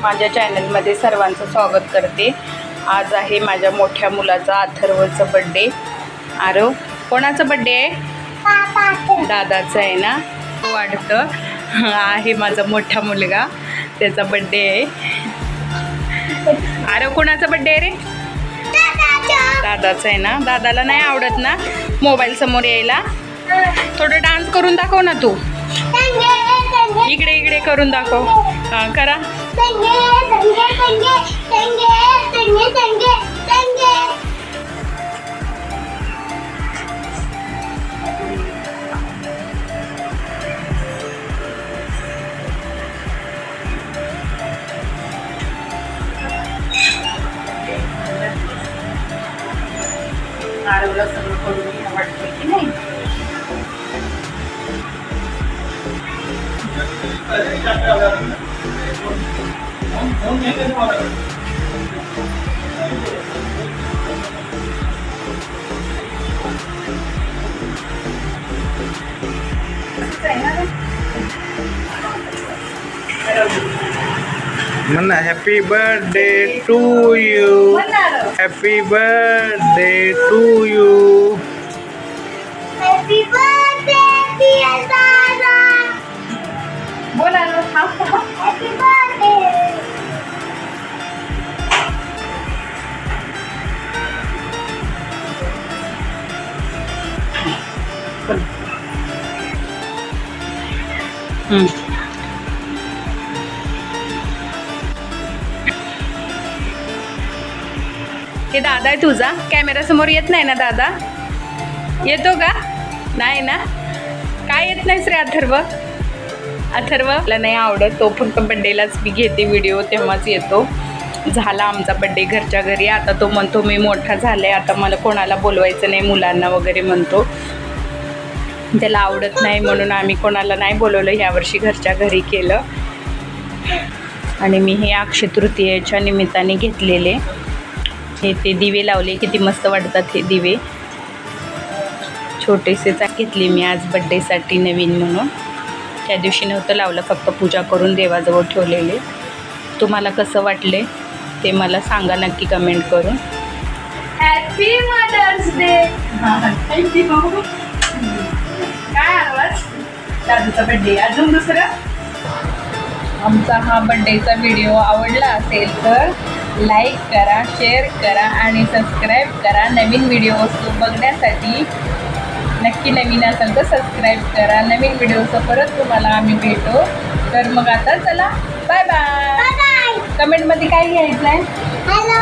माझ्या चॅनलमध्ये सर्वांचं स्वागत करते। आज आहे माझ्या मोठ्या मुलाचा अथर्वचा बर्थडे। आरव, कोणाचा बर्थडे आहे? दादाचा आहे ना, वाटतं आहे माझा मोठा मुलगा, त्याचा बर्थडे आहे। आरव, कोणाचा बर्थडे आहे रे? दादाचा आहे ना। दादाला नाही आवडत ना मोबाईल समोर यायला? थोडं डान्स करून दाखव ना तू, इकडे इकडे करून दाखव। हां करा। आरवला सगळं करून आवडतं की नाही? म्हणा happy birthday to you, happy birthday to you, happy birthday dear दादा। बोला ना, हॅपी बर्थडे। हे दादा आहे तुझा? कॅमेरा समोर येत नाही ना दादा? येतो का? नाही ना? काय येत नाहीस रे अथर्व? अथर्वला नाही आवडत, तो फक्त बड्डेलाच मी घेते व्हिडिओ, तेव्हाच येतो। झाला आमचा बड्डे घरच्या घरी। आता तो म्हणतो मी मोठा झाले, आता मला कोणाला बोलवायचं नाही, मुलांना वगैरे म्हणतो। त्याला आवडत नाही म्हणून आम्ही कोणाला नाही बोलवलं, ह्यावर्षी घरच्या घरी केलं। आणि मी हे अक्षय तृतीयेच्या निमित्ताने घेतलेले हे ते दिवे लावले, किती मस्त वाटतात हे दिवे। छोटेसेच घेतले मी आज बड्डेसाठी नवीन म्हणून। त्या दिवशी नव्हतं लावलं, फक्त पूजा करून देवाजवळ ठेवलेले। तुम्हाला कसं वाटले ते मला सांगा नक्की कमेंट करून। Happy mother's day. थँक्यू। काय आवाज? दादूचा बड्डे। अजून दुसरं? आमचा हा बड्डेचा व्हिडिओ आवडला असेल तर लाईक करा, शेअर करा आणि सबस्क्राईब करा। नवीन व्हिडिओज बघण्यासाठी नक्की नवीन असेल तर सबस्क्राईब करा। नवीन व्हिडिओचं परत तुम्हाला आम्ही भेटू। तर मग आता चला बाय बाय। कमेंटमध्ये काय लिहायचं आहे? हॅलो,